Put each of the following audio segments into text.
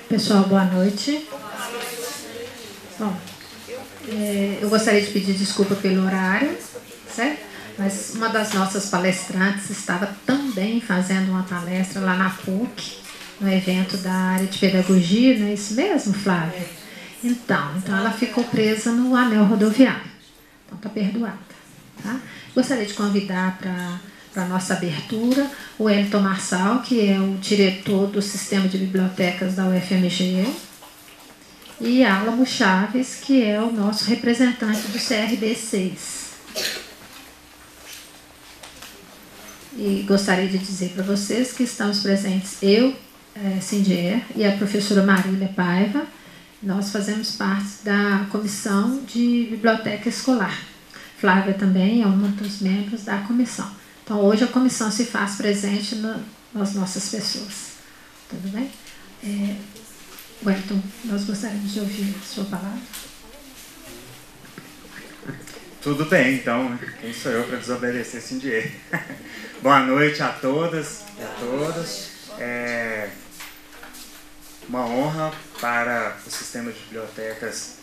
Pessoal, boa noite. Bom, eu gostaria de pedir desculpa pelo horário, certo? Mas uma das nossas palestrantes estava também fazendo uma palestra lá na PUC, no evento da área de pedagogia, não é isso mesmo, Flávia? Então ela ficou presa no anel rodoviário. Então está perdoada, tá? Gostaria de convidar para a nossa abertura o Wellington Marçal, que é o diretor do Sistema de Bibliotecas da UFMG, e Álamo Chaves, que é o nosso representante do CRB 6. E gostaria de dizer para vocês que estamos presentes eu, Cindier, e a professora Marília Paiva. Nós fazemos parte da comissão de biblioteca escolar. Flávia também é uma dos membros da comissão. Então, hoje a comissão se faz presente nas nossas pessoas. Tudo bem? Wellington, nós gostaríamos de ouvir a sua palavra. Tudo bem, então, quem sou eu para desobedecer Cindier? Boa noite a todas e a todos. É uma honra para o Sistema de Bibliotecas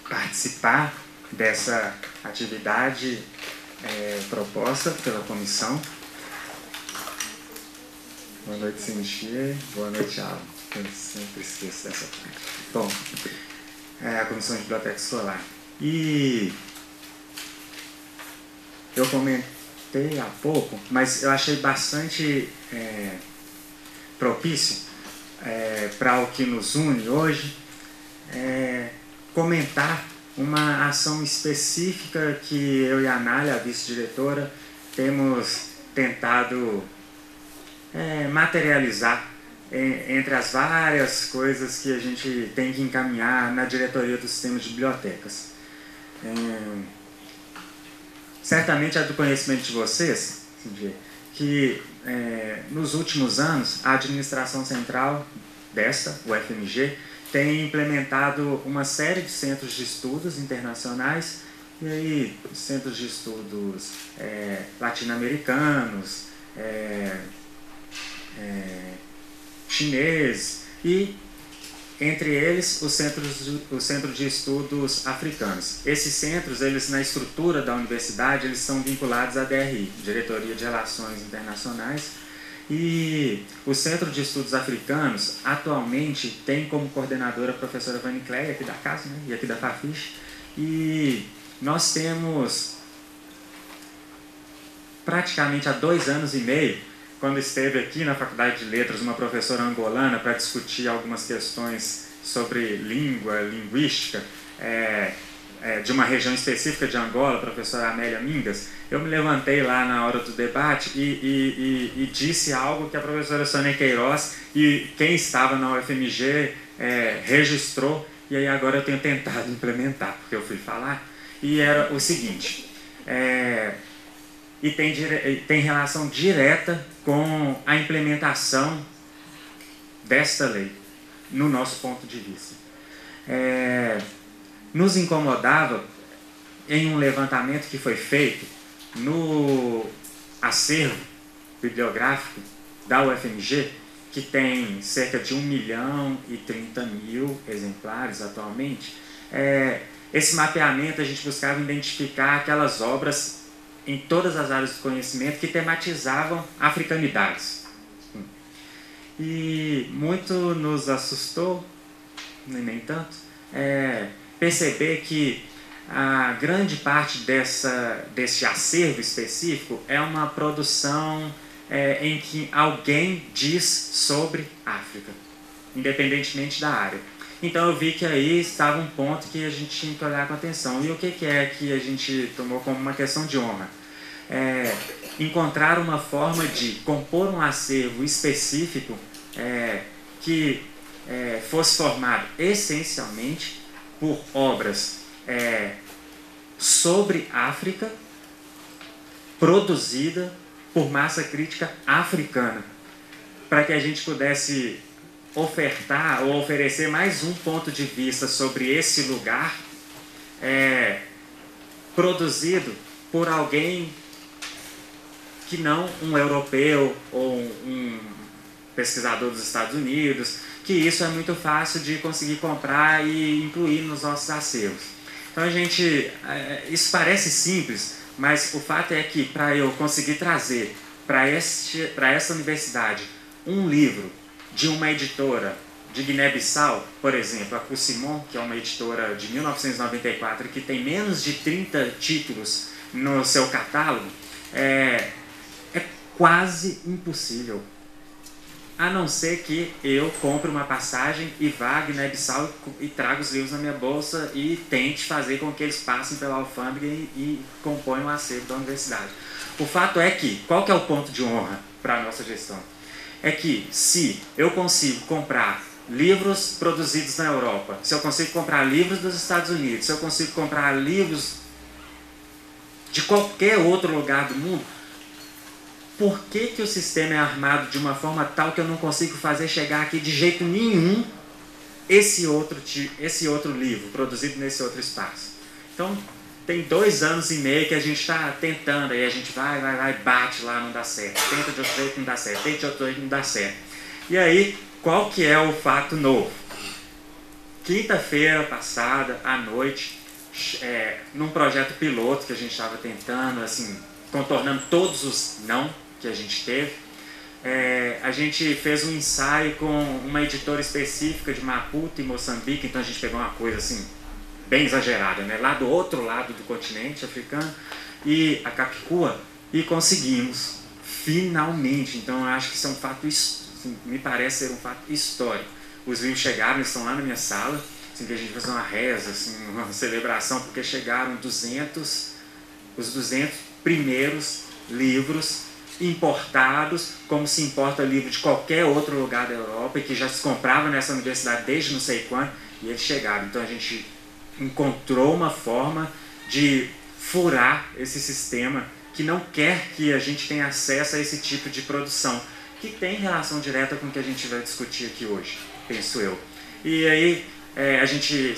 participar dessa atividade proposta pela comissão. Boa noite, Cindier. Boa noite, Alan. Eu sempre esqueço dessa parte. Bom, a Comissão de Biblioteca Escolar. E eu comentei há pouco, mas eu achei bastante propício para o que nos une hoje, comentar uma ação específica que eu e a Nália, a vice-diretora, temos tentado materializar entre as várias coisas que a gente tem que encaminhar na diretoria do Sistema de Bibliotecas. Certamente é do conhecimento de vocês, que nos últimos anos a administração central desta, o UFMG, tem implementado uma série de centros de estudos internacionais, e aí centros de estudos latino-americanos, chineses e, entre eles, o Centro de Estudos Africanos. Esses centros, eles na estrutura da universidade, eles são vinculados à DRI, Diretoria de Relações Internacionais, e o Centro de Estudos Africanos, atualmente, tem como coordenadora a professora Vani Cleia, aqui da casa, né, e aqui da Fafiche, e nós temos, praticamente há 2 anos e meio, quando esteve aqui na Faculdade de Letras uma professora angolana para discutir algumas questões sobre língua, linguística, de uma região específica de Angola, a professora Amélia Mingas, eu me levantei lá na hora do debate e disse algo que a professora Sônia Queiroz e quem estava na UFMG registrou, e aí agora eu tenho tentado implementar, porque eu fui falar, e era o seguinte, e tem relação direta com a implementação desta lei, no nosso ponto de vista. Nos incomodava, em um levantamento que foi feito no acervo bibliográfico da UFMG, que tem cerca de 1.030.000 exemplares atualmente, esse mapeamento a gente buscava identificar aquelas obras em todas as áreas do conhecimento que tematizavam africanidades. E muito nos assustou, nem tanto, perceber que a grande parte desse acervo específico é uma produção em que alguém diz sobre África, independentemente da área. Então eu vi que aí estava um ponto que a gente tinha que olhar com atenção. E o que é que a gente tomou como uma questão de honra? Encontrar uma forma de compor um acervo específico que fosse formado essencialmente por obras sobre África, produzida por massa crítica africana, para que a gente pudesse ofertar ou oferecer mais um ponto de vista sobre esse lugar produzido por alguém que não um europeu ou um pesquisador dos Estados Unidos, que isso é muito fácil de conseguir comprar e incluir nos nossos acervos. Então isso parece simples, mas o fato é que para eu conseguir trazer para essa universidade um livro de uma editora de Guiné-Bissau, por exemplo, a Cusimon, que é uma editora de 1994 que tem menos de 30 títulos no seu catálogo, é quase impossível. A não ser que eu compre uma passagem e vá a Guiné-Bissau e traga os livros na minha bolsa e tente fazer com que eles passem pela alfândega e componham o acervo da universidade. O fato é que, qual que é o ponto de honra para a nossa gestão? É que se eu consigo comprar livros produzidos na Europa, se eu consigo comprar livros dos Estados Unidos, se eu consigo comprar livros de qualquer outro lugar do mundo, por que o sistema é armado de uma forma tal que eu não consigo fazer chegar aqui de jeito nenhum esse outro livro produzido nesse outro espaço? Então, tem 2 anos e meio que a gente está tentando, aí a gente vai, bate lá, não dá certo, tenta de outro jeito, não dá certo, tenta de outro jeito, não dá certo. E aí, qual que é o fato novo? Quinta-feira passada, à noite, num projeto piloto que a gente estava tentando, assim, contornando todos os não que a gente teve, a gente fez um ensaio com uma editora específica de Maputo e Moçambique, então a gente pegou uma coisa assim, bem exagerada, né? Lá do outro lado do continente africano, e a Capicua, e conseguimos, finalmente. Então eu acho que isso é um fato, assim, me parece ser um fato histórico. Os livros chegaram, eles estão lá na minha sala, assim, que a gente fez uma reza, assim, uma celebração, porque chegaram os 200 primeiros livros importados, como se importa livro de qualquer outro lugar da Europa e que já se comprava nessa universidade desde não sei quando, e eles chegaram. Então a gente encontrou uma forma de furar esse sistema que não quer que a gente tenha acesso a esse tipo de produção, que tem relação direta com o que a gente vai discutir aqui hoje, penso eu. E aí a gente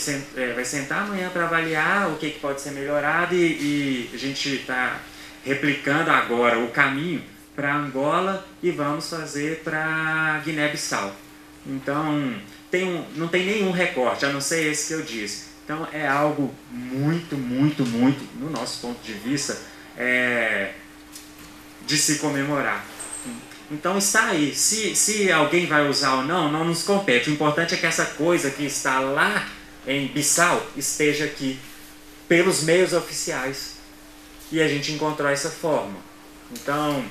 vai sentar amanhã para avaliar o que pode ser melhorado e a gente está replicando agora o caminho para Angola e vamos fazer para Guiné-Bissau. Então, não tem nenhum recorte, a não ser esse que eu disse. Então, é algo muito, muito, muito, no nosso ponto de vista, de se comemorar. Então, está aí. Se alguém vai usar ou não, não nos compete. O importante é que essa coisa que está lá em Bissau esteja aqui, pelos meios oficiais. E a gente encontrou essa forma. Então,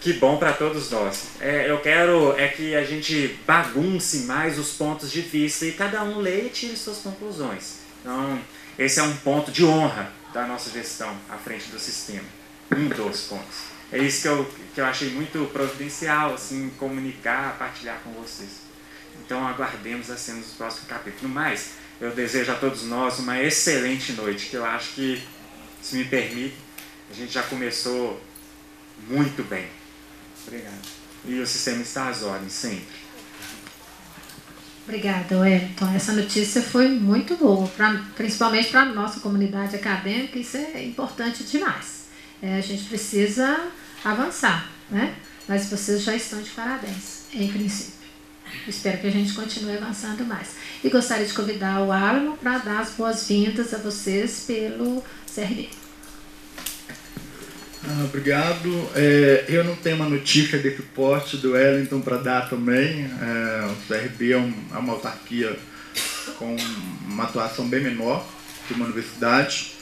que bom para todos nós. Eu quero que a gente bagunce mais os pontos de vista e cada um leia e tire suas conclusões. Então, esse é um ponto de honra da nossa gestão à frente do sistema. Um dos pontos. É isso que eu achei muito providencial, assim, comunicar, partilhar com vocês. Então, aguardemos as cenas do próximo capítulo. No mais, eu desejo a todos nós uma excelente noite, que eu acho que, se me permite, a gente já começou muito bem. Obrigado. E o sistema está às ordens, sempre. Obrigada, Wellington. Essa notícia foi muito boa, principalmente para a nossa comunidade acadêmica. Isso é importante demais. A gente precisa avançar, né? Mas vocês já estão de parabéns, em princípio. Espero que a gente continue avançando mais. E gostaria de convidar o Alamo para dar as boas-vindas a vocês pelo CRB. Obrigado. Eu não tenho uma notícia desse porte do Wellington para dar também. O CRB é uma autarquia com uma atuação bem menor que uma universidade.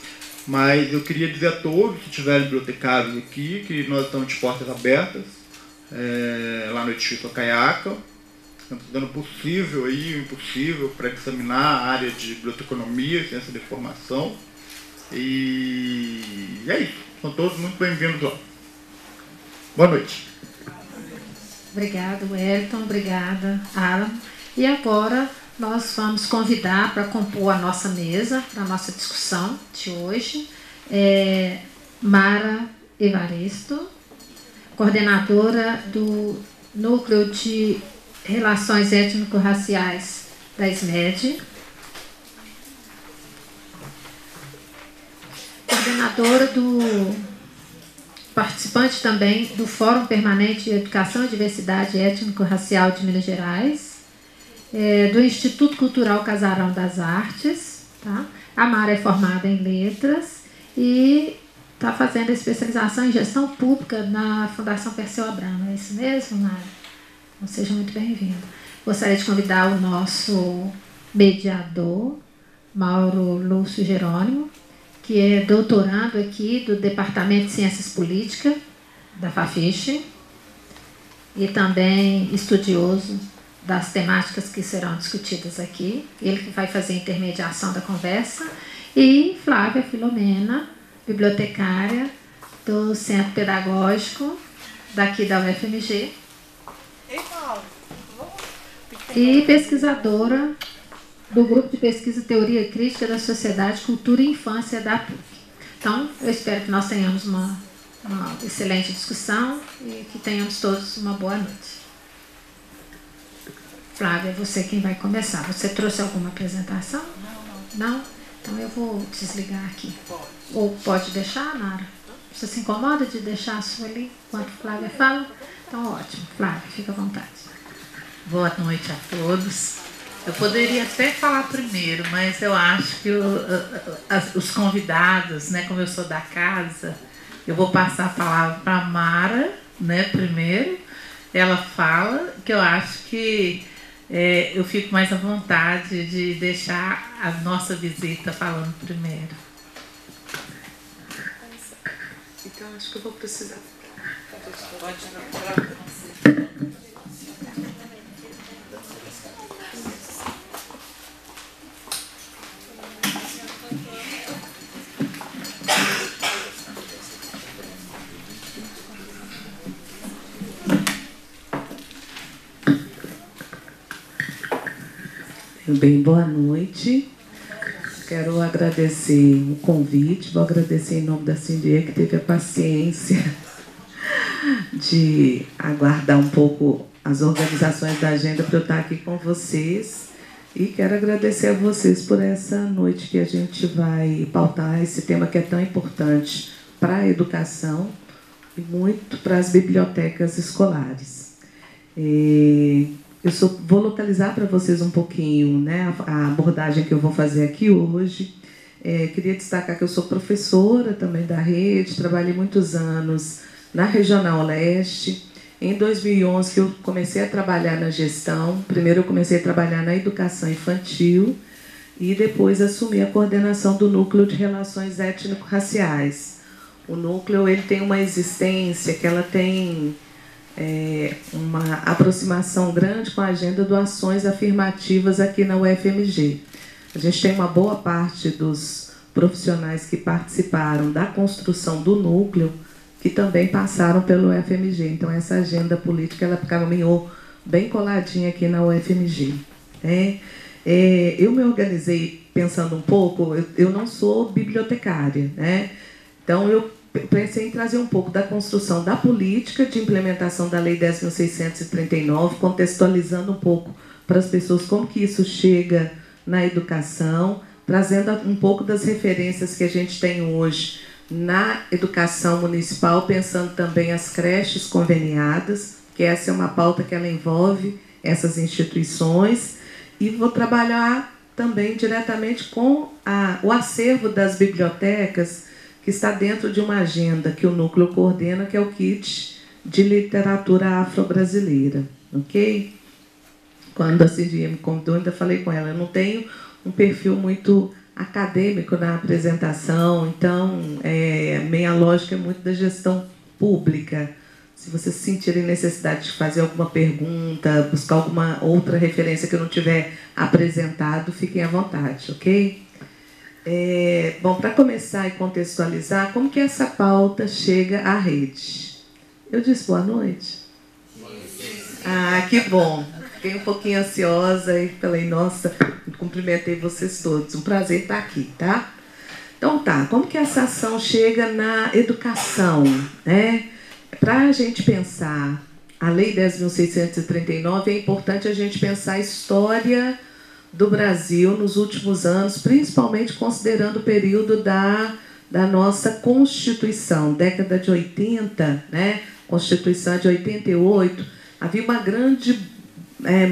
Mas eu queria dizer a todos, se tiverem bibliotecários aqui, que nós estamos de portas abertas lá no edifício Acaiaca. Estamos fazendo o possível e o impossível para examinar a área de biblioteconomia, ciência da informação. E é isso. São todos muito bem-vindos lá. Boa noite. Obrigada, Wellington. Obrigada, Alan. E agora nós vamos convidar para compor a nossa mesa, para a nossa discussão de hoje, Mara Evaristo, coordenadora do Núcleo de Relações Étnico-Raciais da SMED. coordenadora participante também do Fórum Permanente de Educação e Diversidade Étnico-Racial de Minas Gerais, do Instituto Cultural Casarão das Artes, tá? A Mara é formada em Letras e está fazendo especialização em Gestão Pública na Fundação Perseu Abramo. É isso mesmo, Mara? Então, seja muito bem-vinda. Gostaria de convidar o nosso mediador, Mauro Lúcio Jerônimo, que é doutorando aqui do Departamento de Ciências Políticas da FAFISH e também estudioso das temáticas que serão discutidas aqui. Ele que vai fazer a intermediação da conversa. E Flávia Filomena, bibliotecária do Centro Pedagógico daqui da UFMG e pesquisadora do Grupo de Pesquisa Teoria Crítica da Sociedade, Cultura e Infância da PUC. Então, eu espero que nós tenhamos uma excelente discussão e que tenhamos todos uma boa noite. Flávia, você quem vai começar. Você trouxe alguma apresentação? Não? Então eu vou desligar aqui. Ou pode deixar, Nara? Você se incomoda de deixar a sua ali enquanto Flávia fala? Então, ótimo. Flávia, fica à vontade. Boa noite a todos. Eu poderia até falar primeiro, mas eu acho que os convidados, né, como eu sou da casa, eu vou passar a palavra para a Mara, né, primeiro. Ela fala, que eu acho que eu fico mais à vontade de deixar a nossa visita falando primeiro. Então, acho que eu vou precisar. Pode não. Bem, boa noite. Quero agradecer o convite, vou agradecer em nome da Cindy, que teve a paciência de aguardar um pouco as organizações da agenda para eu estar aqui com vocês. E quero agradecer a vocês por essa noite que a gente vai pautar esse tema que é tão importante para a educação e muito para as bibliotecas escolares. Vou localizar para vocês um pouquinho, né, a abordagem que eu vou fazer aqui hoje. Queria destacar que eu sou professora também da rede, trabalhei muitos anos na Regional Leste. Em 2011 que eu comecei a trabalhar na gestão, primeiro eu comecei a trabalhar na educação infantil e depois assumi a coordenação do Núcleo de Relações Étnico-Raciais. O núcleo ele tem uma existência que ela tem uma aproximação grande com a agenda de ações afirmativas aqui na UFMG. A gente tem uma boa parte dos profissionais que participaram da construção do núcleo que também passaram pelo UFMG. Então, essa agenda política ela caminhou bem coladinha aqui na UFMG. Eu me organizei pensando um pouco, eu não sou bibliotecária, né? Então, eu pensei em trazer um pouco da construção da política de implementação da Lei 10.639, contextualizando um pouco para as pessoas como que isso chega na educação, trazendo um pouco das referências que a gente tem hoje na educação municipal, pensando também as creches conveniadas, que essa é uma pauta que ela envolve essas instituições, e vou trabalhar também diretamente com o acervo das bibliotecas, que está dentro de uma agenda que o núcleo coordena, que é o Kit de Literatura Afro-Brasileira. Ok? Quando a Cindy me convidou, ainda falei com ela, eu não tenho um perfil muito acadêmico na apresentação, então minha lógica é muito da gestão pública. Se vocês sentirem necessidade de fazer alguma pergunta, buscar alguma outra referência que eu não tiver apresentado, fiquem à vontade, ok? Bom, para começar e contextualizar, como que essa pauta chega à rede? Eu disse boa noite? Ah, que bom! Fiquei um pouquinho ansiosa e falei, nossa, cumprimentei vocês todos. Um prazer estar aqui, tá? Então tá, como que essa ação chega na educação, né? Para a gente pensar a Lei 10.639, é importante a gente pensar a história do Brasil nos últimos anos, principalmente considerando o período da da nossa Constituição, década de 80, né? Constituição de 88, havia uma grande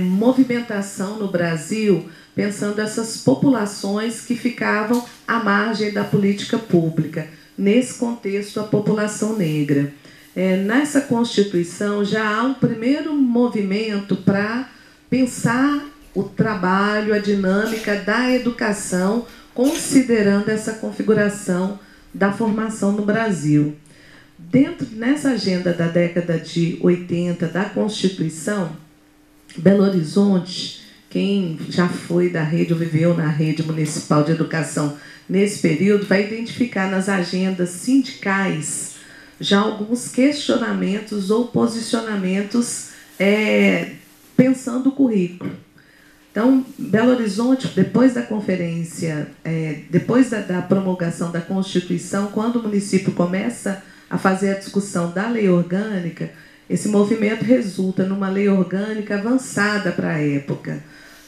movimentação no Brasil, pensando essas populações que ficavam à margem da política pública. Nesse contexto, a população negra. Nessa Constituição já há um primeiro movimento para pensar o trabalho, a dinâmica da educação, considerando essa configuração da formação no Brasil. Nessa agenda da década de 80 da Constituição, Belo Horizonte, quem já foi da rede ou viveu na rede municipal de educação nesse período, vai identificar nas agendas sindicais já alguns questionamentos ou posicionamentos pensando o currículo. Então, Belo Horizonte, depois da conferência, depois da promulgação da Constituição, quando o município começa a fazer a discussão da lei orgânica, esse movimento resulta numa lei orgânica avançada para a época.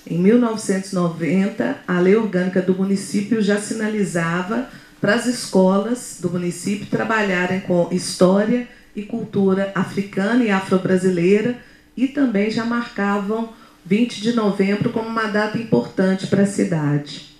Em 1990, a lei orgânica do município já sinalizava para as escolas do município trabalharem com história e cultura africana e afro-brasileira, e também já marcavam 20 de novembro como uma data importante para a cidade.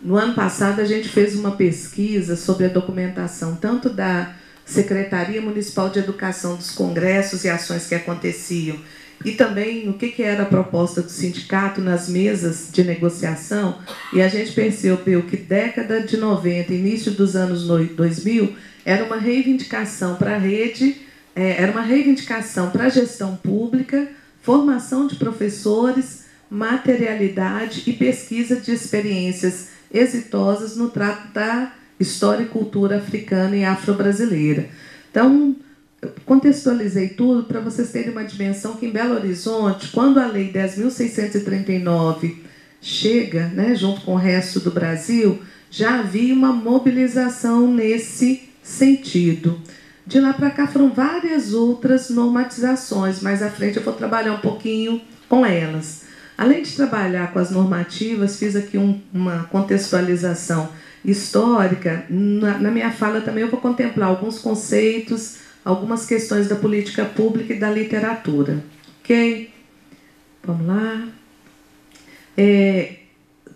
No ano passado, a gente fez uma pesquisa sobre a documentação tanto da Secretaria Municipal de Educação, dos congressos e ações que aconteciam, e também o que era a proposta do sindicato nas mesas de negociação, e a gente percebeu que década de 90, início dos anos 2000, era uma reivindicação para a rede, era uma reivindicação para a gestão pública, formação de professores, materialidade e pesquisa de experiências exitosas no trato da história e cultura africana e afro-brasileira. Então, eu contextualizei tudo para vocês terem uma dimensão que em Belo Horizonte, quando a Lei 10.639 chega, né, junto com o resto do Brasil, já havia uma mobilização nesse sentido. De lá para cá foram várias outras normatizações, mais à frente eu vou trabalhar um pouquinho com elas. Além de trabalhar com as normativas, fiz aqui uma contextualização histórica. Na minha fala também eu vou contemplar alguns conceitos, algumas questões da política pública e da literatura. Ok? Vamos lá.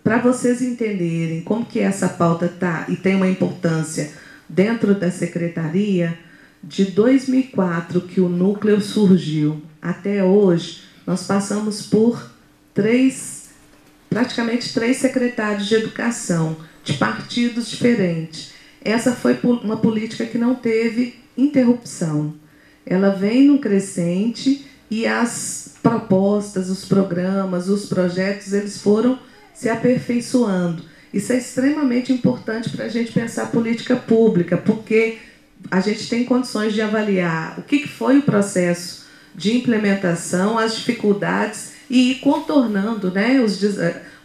Para vocês entenderem como que essa pauta está e tem uma importância dentro da secretaria, de 2004 que o núcleo surgiu até hoje, nós passamos por praticamente três secretários de educação, de partidos diferentes. Essa foi uma política que não teve interrupção. Ela vem num crescente e as propostas, os programas, os projetos, eles foram se aperfeiçoando. Isso é extremamente importante para a gente pensar política pública, porque a gente tem condições de avaliar o que foi o processo de implementação, as dificuldades, e ir contornando, né,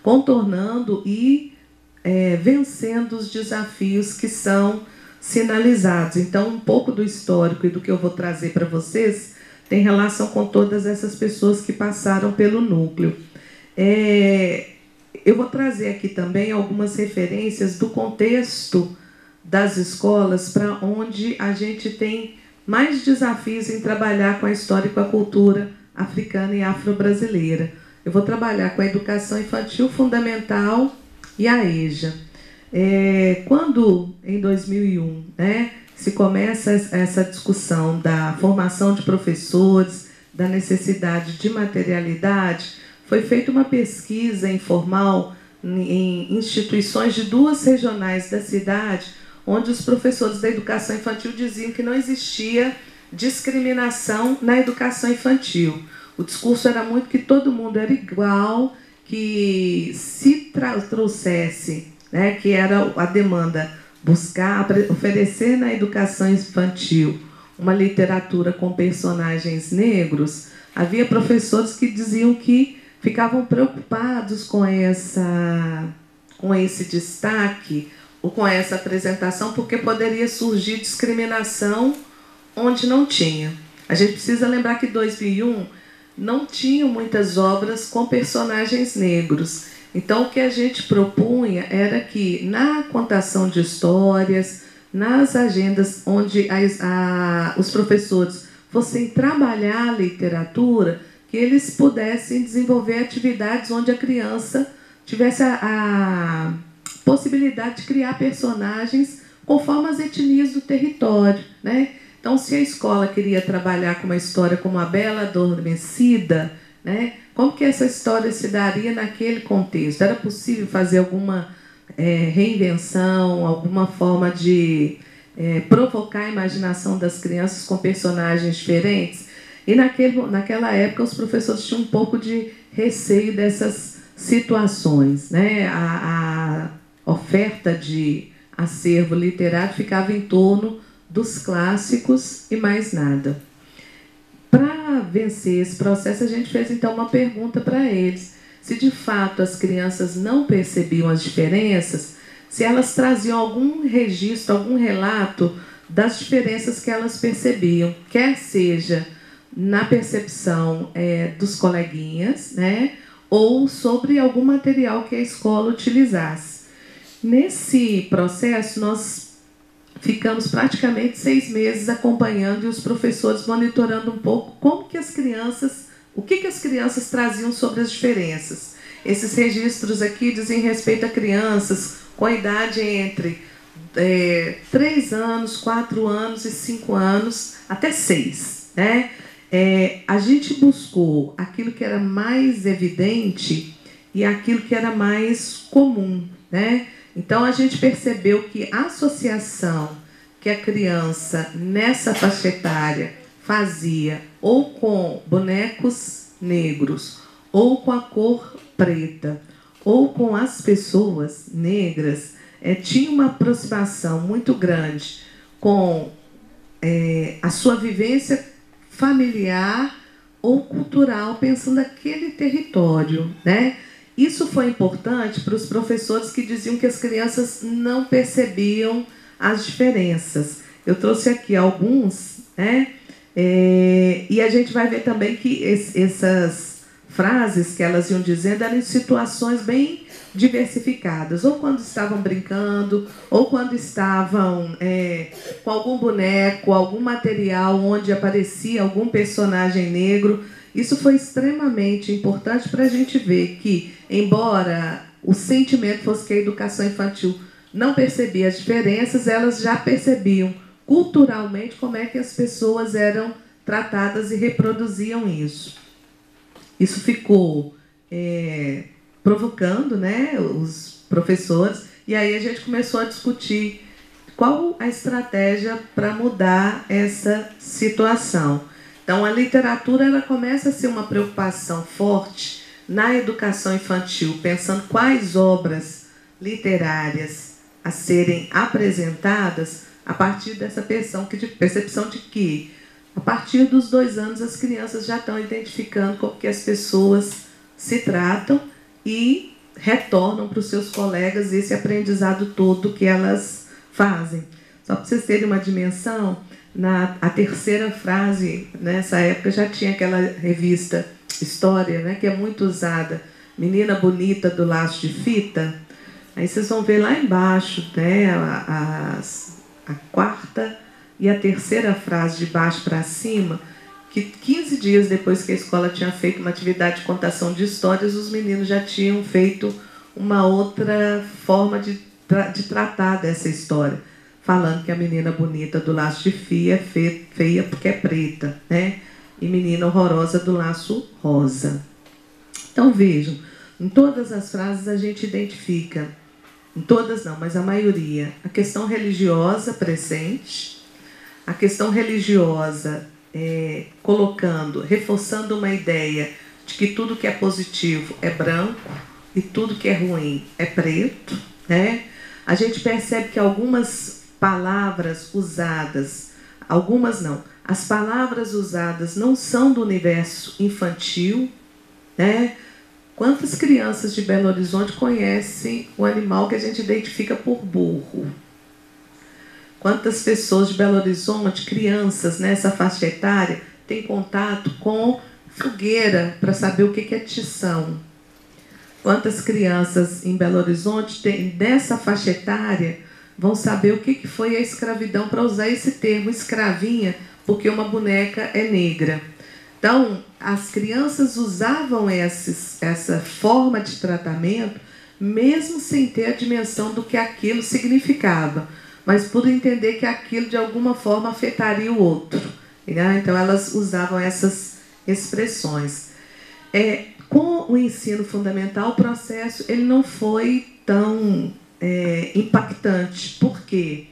contornando e vencendo os desafios que são sinalizados. Então, um pouco do histórico e do que eu vou trazer para vocês tem relação com todas essas pessoas que passaram pelo núcleo. Eu vou trazer aqui também algumas referências do contexto das escolas para onde a gente tem mais desafios em trabalhar com a história e com a cultura africana e afro-brasileira. Eu vou trabalhar com a educação infantil fundamental e a EJA. Quando, em 2001, né, se começa essa discussão da formação de professores, da necessidade de materialidade, foi feita uma pesquisa informal em instituições de 2 regionais da cidade, onde os professores da educação infantil diziam que não existia discriminação na educação infantil. O discurso era muito que todo mundo era igual, que se trouxesse, né, que era a demanda, buscar, oferecer na educação infantil uma literatura com personagens negros, havia professores que diziam que ficavam preocupados com esse destaque ou com essa apresentação, porque poderia surgir discriminação onde não tinha. A gente precisa lembrar que em 2001 não tinham muitas obras com personagens negros. Então, o que a gente propunha era que, na contação de histórias, nas agendas onde os professores fossem trabalhar a literatura, que eles pudessem desenvolver atividades onde a criança tivesse a possibilidade de criar personagens conforme as etnias do território, né? Então, se a escola queria trabalhar com uma história como A Bela Adormecida, né, como que essa história se daria naquele contexto? Era possível fazer alguma reinvenção, alguma forma de provocar a imaginação das crianças com personagens diferentes? E naquela época os professores tinham um pouco de receio dessas situações, né? A oferta de acervo literário ficava em torno dos clássicos e mais nada. Para vencer esse processo, a gente fez então uma pergunta para eles. Se de fato as crianças não percebiam as diferenças, se elas traziam algum registro, algum relato das diferenças que elas percebiam, quer seja na percepção dos coleguinhas, né, ou sobre algum material que a escola utilizasse. Nesse processo, nós ficamos praticamente 6 meses acompanhando e os professores monitorando um pouco como que as crianças, o que as crianças traziam sobre as diferenças. Esses registros aqui dizem respeito a crianças com a idade entre 3 anos, 4 anos e 5 anos, até 6, né? A gente buscou aquilo que era mais evidente e aquilo que era mais comum, né? Então, a gente percebeu que a associação que a criança, nessa faixa etária, fazia ou com bonecos negros, ou com a cor preta, ou com as pessoas negras, tinha uma aproximação muito grande com a sua vivência familiar ou cultural, pensando naquele território, né? Isso foi importante para os professores que diziam que as crianças não percebiam as diferenças. Eu trouxe aqui alguns, né? E a gente vai ver também que essas frases que elas iam dizendo eram em situações bem diversificadas, ou quando estavam brincando, ou quando estavam com algum boneco, algum material onde aparecia algum personagem negro. Isso foi extremamente importante para a gente ver que, embora o sentimento fosse que a educação infantil não percebia as diferenças, elas já percebiam culturalmente como é que as pessoas eram tratadas e reproduziam isso. Isso ficou provocando, né, os professores, e aí a gente começou a discutir qual a estratégia para mudar essa situação. Então, a literatura ela começa a ser uma preocupação forte na educação infantil, pensando quais obras literárias a serem apresentadas a partir dessa percepção de que, a partir dos 2 anos, as crianças já estão identificando como que as pessoas se tratam e retornam para os seus colegas esse aprendizado todo que elas fazem. Só para vocês terem uma dimensão, a terceira frase, nessa época, já tinha aquela revista História, né, que é muito usada, Menina Bonita do Laço de Fita. Aí vocês vão ver lá embaixo, né, a 4ª e a 3ª frase de baixo para cima, que 15 dias depois que a escola tinha feito uma atividade de contação de histórias, os meninos já tinham feito uma outra forma de tratar dessa história, falando que a menina bonita do laço de fia é feia porque é preta, né? E menina horrorosa do laço rosa. Então, vejam, em todas as frases a gente identifica, em todas não, mas a maioria, a questão religiosa presente, a questão religiosa reforçando uma ideia de que tudo que é positivo é branco e tudo que é ruim é preto, né? A gente percebe que algumas palavras usadas, algumas não, as palavras usadas não são do universo infantil, né? Quantas crianças de Belo Horizonte conhecem o animal que a gente identifica por burro? Quantas pessoas de Belo Horizonte, crianças nessa faixa etária, têm contato com fogueira para saber o que é tição? quantas crianças em Belo Horizonte dessa faixa etária vão saber o que foi a escravidão, para usar esse termo, escravinha, porque uma boneca é negra. Então, as crianças usavam essa forma de tratamento, mesmo sem ter a dimensão do que aquilo significava, mas por entender que aquilo de alguma forma afetaria o outro, né? Então, elas usavam essas expressões. Com o ensino fundamental, o processo ele não foi tão impactante. Por quê?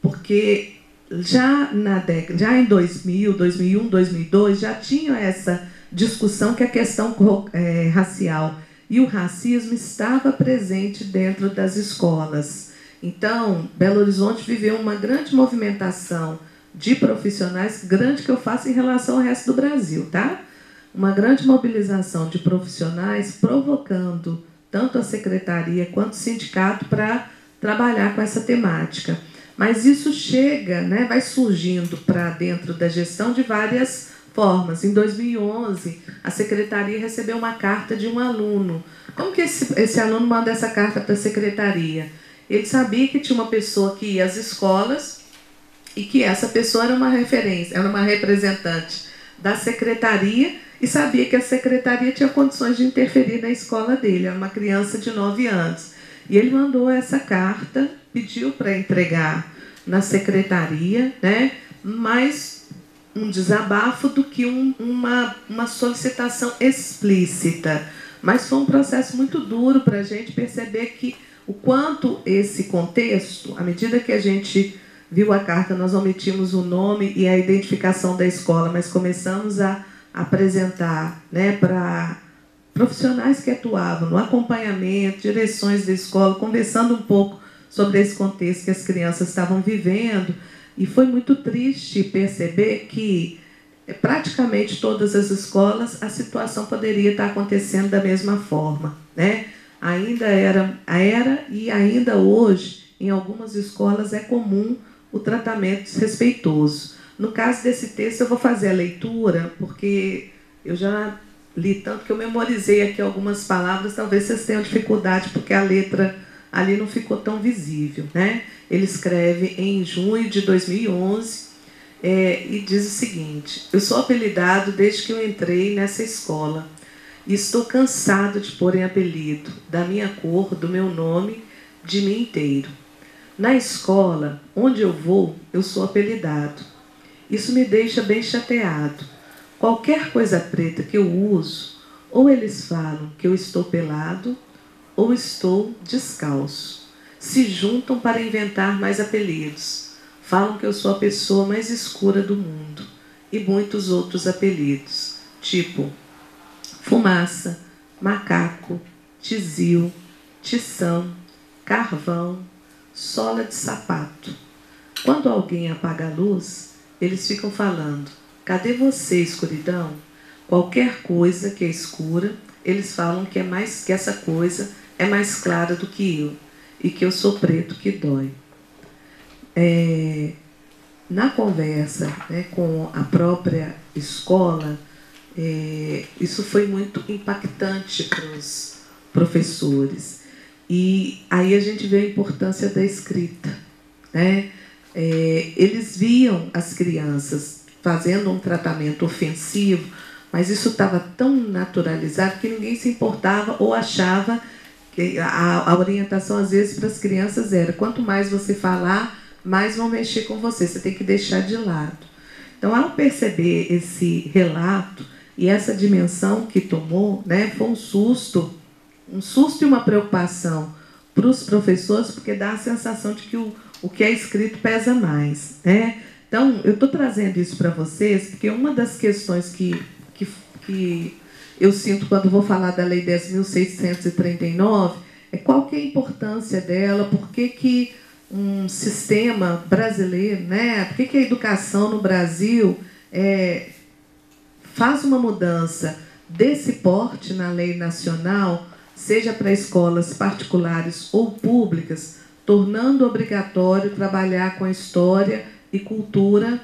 Porque já em 2000, 2001, 2002, já tinha essa discussão que a questão racial e o racismo estava presente dentro das escolas. Então, Belo Horizonte viveu uma grande movimentação de profissionais, grande que eu faço em relação ao resto do Brasil, tá? Uma grande mobilização de profissionais provocando tanto a secretaria quanto o sindicato para trabalhar com essa temática. Mas isso chega, né, vai surgindo para dentro da gestão de várias formas. Em 2011, a secretaria recebeu uma carta de um aluno. Como que esse aluno manda essa carta para a secretaria? Ele sabia que tinha uma pessoa que ia às escolas e que essa pessoa era uma referência, era uma representante da secretaria, e sabia que a secretaria tinha condições de interferir na escola dele. Era uma criança de 9 anos. E ele mandou essa carta, pediu para entregar na secretaria, né? Mais um desabafo do que uma solicitação explícita. Mas foi um processo muito duro para a gente perceber que o quanto esse contexto, à medida que a gente viu a carta, nós omitimos o nome e a identificação da escola, mas começamos a apresentar, né, para profissionais que atuavam no acompanhamento, direções da escola, conversando um pouco sobre esse contexto que as crianças estavam vivendo. E foi muito triste perceber que praticamente todas as escolas a situação poderia estar acontecendo da mesma forma, né? Ainda era e ainda hoje, em algumas escolas, é comum o tratamento desrespeitoso. No caso desse texto, eu vou fazer a leitura, porque eu já li tanto que eu memorizei aqui algumas palavras, talvez vocês tenham dificuldade, porque a letra ali não ficou tão visível, né? Ele escreve em junho de 2011 e diz o seguinte: eu sou apelidado desde que eu entrei nessa escola e estou cansado de pôr em apelido, da minha cor, do meu nome, de mim inteiro. Na escola, onde eu vou, eu sou apelidado. Isso me deixa bem chateado. Qualquer coisa preta que eu uso, ou eles falam que eu estou pelado, ou estou descalço. Se juntam para inventar mais apelidos. Falam que eu sou a pessoa mais escura do mundo. E muitos outros apelidos, tipo fumaça, macaco, tizil, tição, carvão, sola de sapato. Quando alguém apaga a luz, eles ficam falando: cadê você, escuridão? Qualquer coisa que é escura, eles falam que essa coisa é mais clara do que eu, e que eu sou preto que dói. Na conversa, né, com a própria escola, isso foi muito impactante para os professores. E aí a gente vê a importância da escrita, né? Eles viam as crianças fazendo um tratamento ofensivo, mas isso estava tão naturalizado que ninguém se importava ou achava que a orientação, às vezes, para as crianças era: quanto mais você falar, mais vão mexer com você, você tem que deixar de lado. Então, ao perceber esse relato e essa dimensão que tomou, né, foi um susto e uma preocupação para os professores, porque dá a sensação de que o que é escrito pesa mais, né? Então, eu estou trazendo isso para vocês, porque uma das questões que eu sinto quando vou falar da Lei 10.639 é qual que é a importância dela, por que um sistema brasileiro, né? Por que a educação no Brasil faz uma mudança desse porte na lei nacional, seja para escolas particulares ou públicas, tornando obrigatório trabalhar com a história e cultura